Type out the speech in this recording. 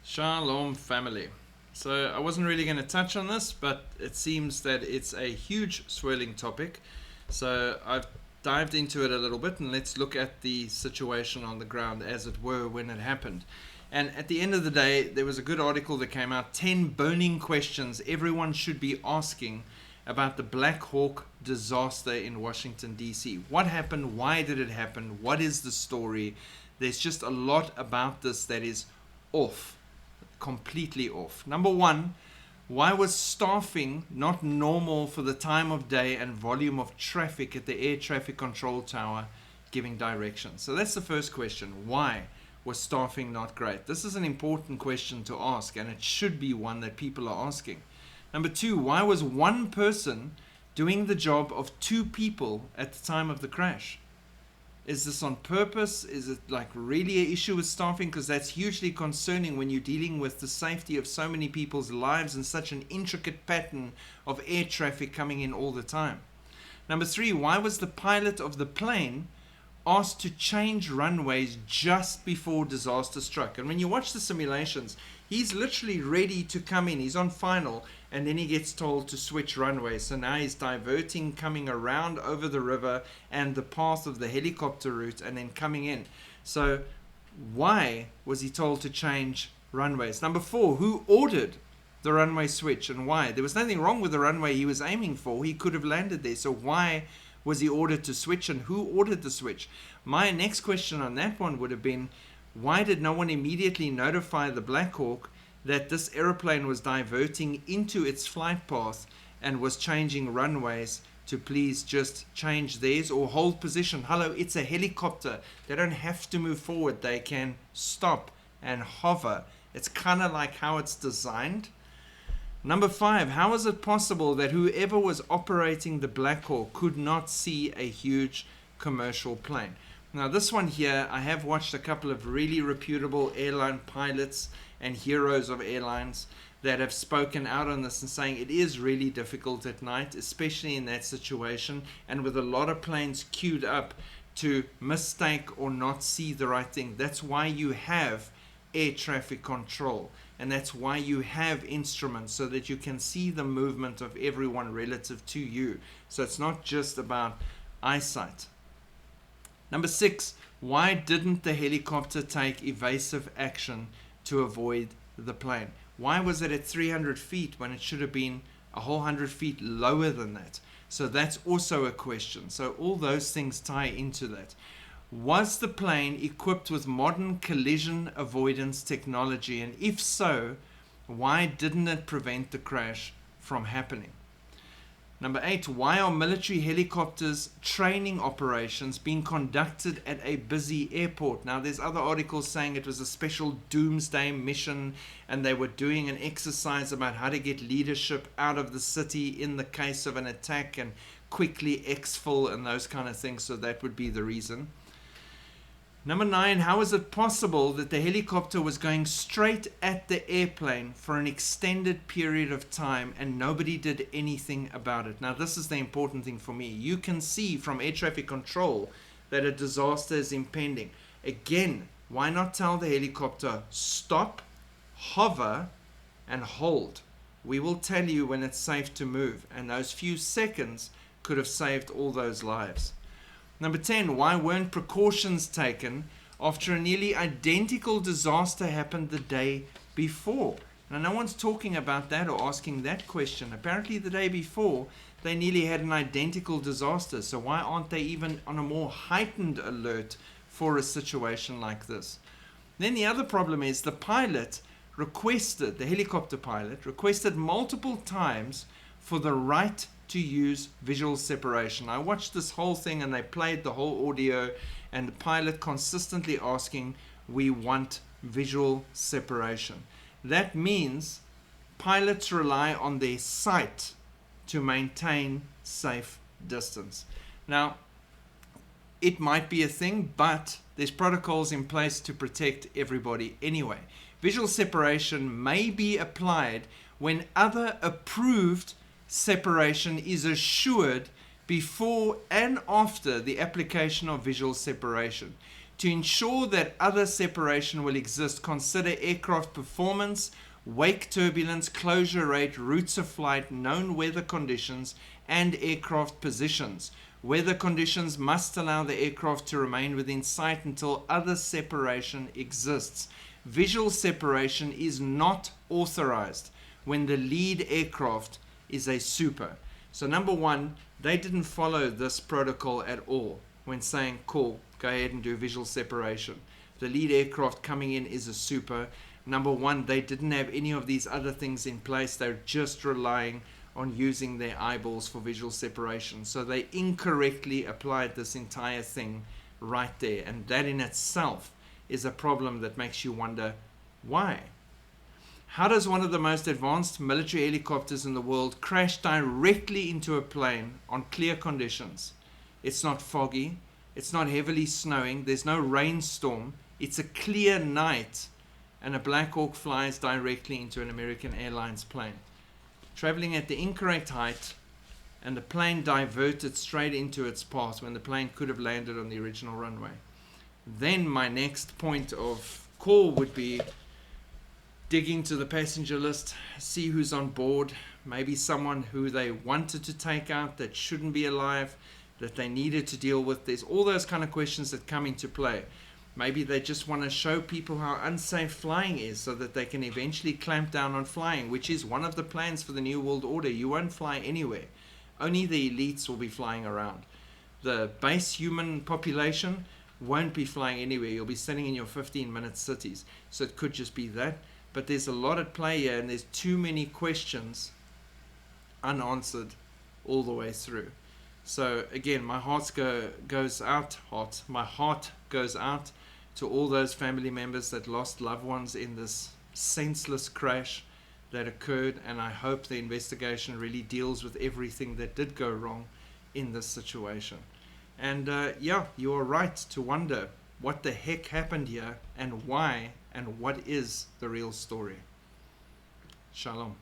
Shalom family. So I wasn't really going to touch on this, but it seems that it's a huge swirling topic. So I've dived into it a little bit, and let's look at the situation on the ground as it were when it happened. And at the end of the day, there was a good article that came out, 10 burning questions everyone should be asking about the Blackhawk disaster in Washington, D.C. What happened? Why did it happen? What is the story? There's just a lot about this that is off, completely off. Number one, why was staffing not normal for the time of day and volume of traffic at the air traffic control tower giving directions? So that's the first question. Why was staffing not great? This is an important question to ask, and it should be one that people are asking. Number two, why was one person doing the job of two people at the time of the crash? Is this on purpose? Is it like really an issue with staffing? Because that's hugely concerning when you're dealing with the safety of so many people's lives and such an intricate pattern of air traffic coming in all the time. Number three, why was the pilot of the plane asked to change runways just before disaster struck? And when you watch the simulations, he's literally ready to come in. He's on final, and then he gets told to switch runways. So now he's diverting, coming around over the river and the path of the helicopter route, and then coming in. So why was he told to change runways? Number four, who ordered the runway switch and why? There was nothing wrong with the runway he was aiming for. He could have landed there. So why was he ordered to switch, and who ordered the switch? My next question on that one would have been, why did no one immediately notify the Blackhawk that this aeroplane was diverting into its flight path and was changing runways to please just change theirs or hold position? Hello, it's a helicopter. They don't have to move forward. They can stop and hover. It's kind of like how it's designed. Number five, how is it possible that whoever was operating the Blackhawk could not see a huge commercial plane? Now this one here, I have watched a couple of really reputable airline pilots and heroes of airlines that have spoken out on this and saying it is really difficult at night, especially in that situation, and with a lot of planes queued up to mistake or not see the right thing. That's why you have air traffic control, and that's why you have instruments, so that you can see the movement of everyone relative to you. So it's not just about eyesight. Number six, why didn't the helicopter take evasive action to avoid the plane? Why was it at 300 feet when it should have been a whole 100 feet lower than that? So that's also a question. So all those things tie into that. Was the plane equipped with modern collision avoidance technology? And if so, why didn't it prevent the crash from happening? Number eight, why are military helicopters training operations being conducted at a busy airport? Now, there's other articles saying it was a special doomsday mission and they were doing an exercise about how to get leadership out of the city in the case of an attack and quickly exfil and those kind of things. So that would be the reason. Number nine, how is it possible that the helicopter was going straight at the airplane for an extended period of time and nobody did anything about it? Now, this is the important thing for me. You can see from air traffic control that a disaster is impending. Again, why not tell the helicopter, stop, hover, and hold? We will tell you when it's safe to move. And those few seconds could have saved all those lives. Number 10, why weren't precautions taken after a nearly identical disaster happened the day before? Now, no one's talking about that or asking that question. Apparently, the day before, they nearly had an identical disaster. So why aren't they even on a more heightened alert for a situation like this? Then the other problem is the helicopter pilot requested multiple times for the right to use visual separation. I watched this whole thing and they played the whole audio, and the pilot consistently asking, we want visual separation. That means pilots rely on their sight to maintain safe distance. Now, it might be a thing, but there's protocols in place to protect everybody anyway. Visual separation may be applied when other approved separation is assured before and after the application of visual separation. To ensure that other separation will exist, consider aircraft performance, wake turbulence, closure rate, routes of flight, known weather conditions, and aircraft positions. Weather conditions must allow the aircraft to remain within sight until other separation exists. Visual separation is not authorized when the lead aircraft is a super. So number one, they didn't follow this protocol at all when saying, cool, go ahead and do visual separation. The lead aircraft coming in is a super. Number one, they didn't have any of these other things in place. They're just relying on using their eyeballs for visual separation. So they incorrectly applied this entire thing right there. And that in itself is a problem that makes you wonder, why? How does one of the most advanced military helicopters in the world crash directly into a plane on clear conditions? It's not foggy. It's not heavily snowing. There's no rainstorm. It's a clear night. And a Blackhawk flies directly into an American Airlines plane, traveling at the incorrect height, and the plane diverted straight into its path when the plane could have landed on the original runway. Then my next point of call would be dig into the passenger list, see who's on board, maybe someone who they wanted to take out that shouldn't be alive, that they needed to deal with. There's all those kind of questions that come into play. Maybe they just want to show people how unsafe flying is so that they can eventually clamp down on flying, which is one of the plans for the New World Order. You won't fly anywhere. Only the elites will be flying around. The base human population won't be flying anywhere. You'll be sitting in your 15-minute cities. So it could just be that. But there's a lot at play here, and there's too many questions unanswered all the way through. So again, my heart goes out to all those family members that lost loved ones in this senseless crash that occurred, and I hope the investigation really deals with everything that did go wrong in this situation. And yeah, you are right to wonder what the heck happened here and why, and what is the real story. Shalom.